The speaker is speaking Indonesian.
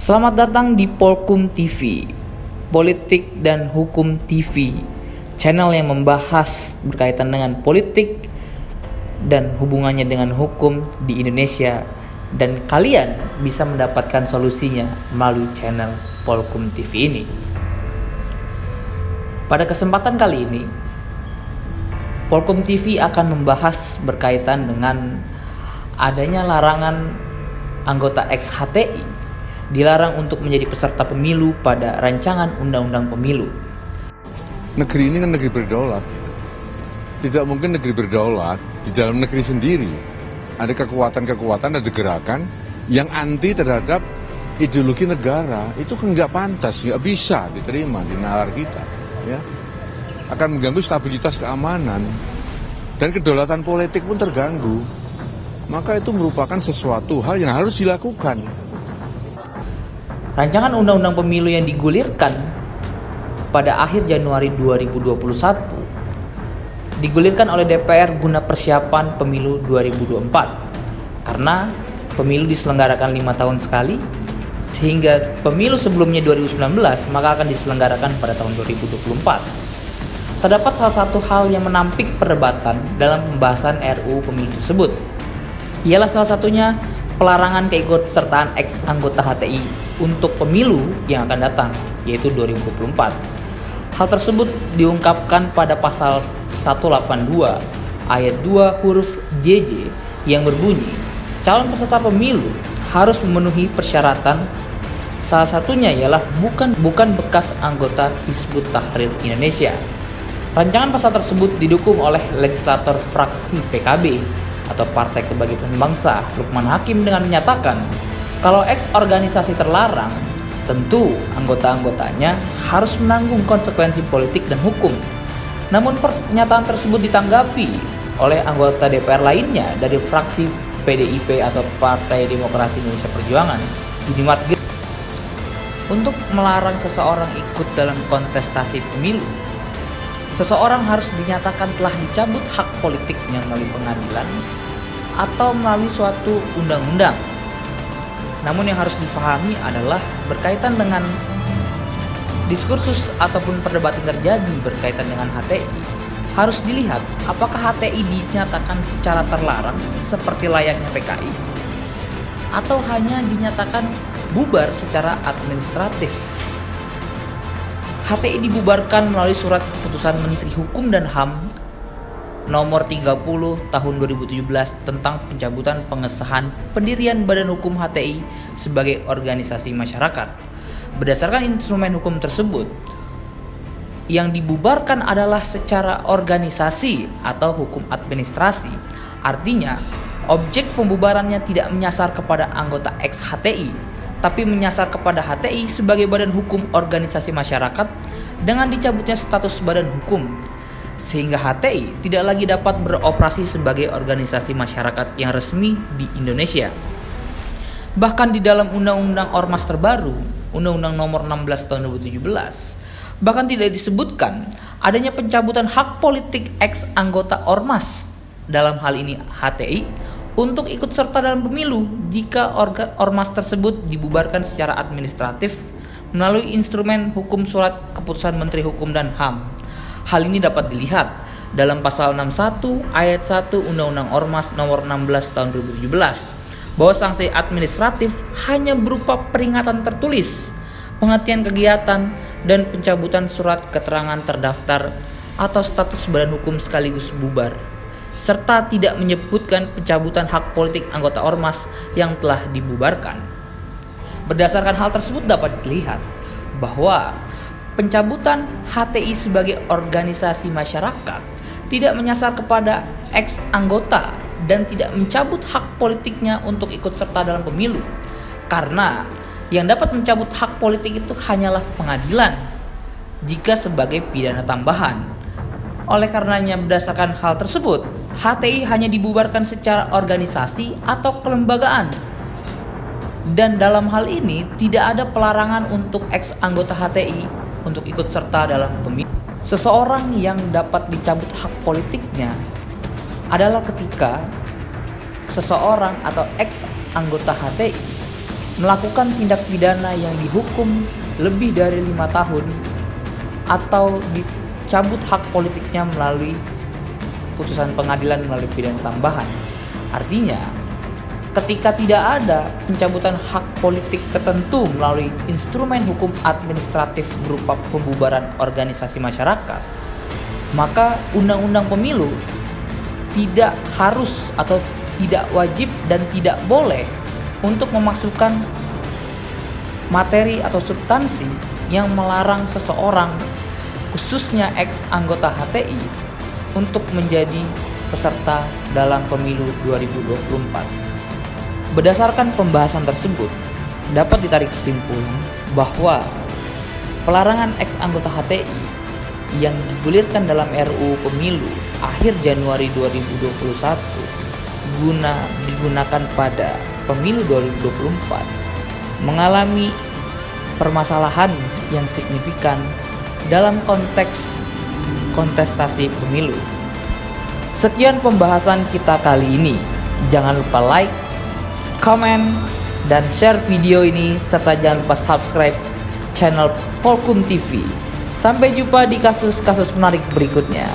Selamat datang di Polkum TV, Politik dan Hukum TV, channel yang membahas berkaitan dengan politik dan hubungannya dengan hukum di Indonesia, dan kalian bisa mendapatkan solusinya melalui channel Polkum TV ini. Pada kesempatan kali ini, Polkum TV akan membahas berkaitan dengan adanya larangan anggota ex-HTI dilarang untuk menjadi peserta pemilu pada rancangan undang-undang pemilu. Negeri ini kan negeri berdaulat. Tidak mungkin negeri berdaulat di dalam negeri sendiri. Ada kekuatan-kekuatan, ada gerakan yang anti terhadap ideologi negara. Itu kan nggak pantas, nggak bisa diterima di nalar kita. Ya, akan mengganggu stabilitas keamanan dan kedaulatan politik pun terganggu. Maka itu merupakan sesuatu hal yang harus dilakukan. Rancangan undang-undang pemilu yang digulirkan pada akhir Januari 2021 digulirkan oleh DPR guna persiapan pemilu 2024. Karena pemilu diselenggarakan 5 tahun sekali, sehingga pemilu sebelumnya 2019 maka akan diselenggarakan pada tahun 2024. Terdapat salah satu hal yang menampik perdebatan dalam pembahasan RUU pemilu tersebut. Ialah salah satunya pelarangan keikutsertaan ex anggota HTI untuk pemilu yang akan datang, yaitu 2024. Hal tersebut diungkapkan pada pasal 182 ayat 2 huruf JJ yang berbunyi, calon peserta pemilu harus memenuhi persyaratan, salah satunya ialah bukan bekas anggota Hizbut Tahrir Indonesia. Rancangan pasal tersebut didukung oleh legislator fraksi PKB atau Partai Kebangkitan Bangsa, Lukman Hakim, dengan menyatakan kalau ex organisasi terlarang, tentu anggota-anggotanya harus menanggung konsekuensi politik dan hukum. Namun pernyataan tersebut ditanggapi oleh anggota DPR lainnya dari fraksi PDIP atau Partai Demokrasi Indonesia Perjuangan, Yudi Marget. Untuk melarang seseorang ikut dalam kontestasi pemilu, seseorang harus dinyatakan telah dicabut hak politiknya melalui pengadilan atau melalui suatu undang-undang. Namun yang harus difahami adalah berkaitan dengan diskursus ataupun perdebatan terjadi berkaitan dengan HTI, harus dilihat apakah HTI dinyatakan secara terlarang seperti layaknya PKI atau hanya dinyatakan bubar secara administratif. HTI dibubarkan melalui surat keputusan Menteri Hukum dan HAM nomor 30 tahun 2017 tentang pencabutan pengesahan pendirian Badan Hukum HTI sebagai organisasi masyarakat. Berdasarkan instrumen hukum tersebut, yang dibubarkan adalah secara organisasi atau hukum administrasi. Artinya, objek pembubarannya tidak menyasar kepada anggota ex HTI, tapi menyasar kepada HTI sebagai badan hukum organisasi masyarakat dengan dicabutnya status badan hukum, sehingga HTI tidak lagi dapat beroperasi sebagai organisasi masyarakat yang resmi di Indonesia. Bahkan di dalam Undang-Undang Ormas terbaru, Undang-Undang Nomor 16 Tahun 2017, bahkan tidak disebutkan adanya pencabutan hak politik ex anggota Ormas, dalam hal ini HTI, untuk ikut serta dalam pemilu jika Ormas tersebut dibubarkan secara administratif melalui instrumen hukum surat keputusan Menteri Hukum dan HAM. Hal ini dapat dilihat dalam pasal 61 ayat 1 Undang-Undang Ormas nomor 16 tahun 2017 bahwa sanksi administratif hanya berupa peringatan tertulis, penghentian kegiatan, dan pencabutan surat keterangan terdaftar atau status badan hukum sekaligus bubar, serta tidak menyebutkan pencabutan hak politik anggota Ormas yang telah dibubarkan. Berdasarkan hal tersebut dapat dilihat bahwa pencabutan HTI sebagai organisasi masyarakat tidak menyasar kepada ex anggota dan tidak mencabut hak politiknya untuk ikut serta dalam pemilu, karena yang dapat mencabut hak politik itu hanyalah pengadilan jika sebagai pidana tambahan. Oleh karenanya, berdasarkan hal tersebut, HTI hanya dibubarkan secara organisasi atau kelembagaan, dan dalam hal ini tidak ada pelarangan untuk ex anggota HTI untuk ikut serta dalam pemilu. Seseorang yang dapat dicabut hak politiknya adalah ketika seseorang atau ex anggota HTI melakukan tindak pidana yang dihukum lebih dari 5 tahun atau dicabut hak politiknya melalui putusan pengadilan melalui pidana tambahan. Artinya, ketika tidak ada pencabutan hak politik tertentu melalui instrumen hukum administratif berupa pembubaran organisasi masyarakat, maka undang-undang pemilu tidak harus atau tidak wajib dan tidak boleh untuk memasukkan materi atau substansi yang melarang seseorang, khususnya ex-anggota HTI, untuk menjadi peserta dalam pemilu 2024. Berdasarkan pembahasan tersebut, dapat ditarik kesimpulan bahwa pelarangan ex-anggota HTI yang digulirkan dalam RUU Pemilu akhir Januari 2021 digunakan pada pemilu 2024 mengalami permasalahan yang signifikan dalam konteks kontestasi pemilu. Sekian pembahasan kita kali ini. Jangan lupa like, komen, dan share video ini serta jangan lupa subscribe channel Polkum TV. Sampai jumpa di kasus-kasus menarik berikutnya.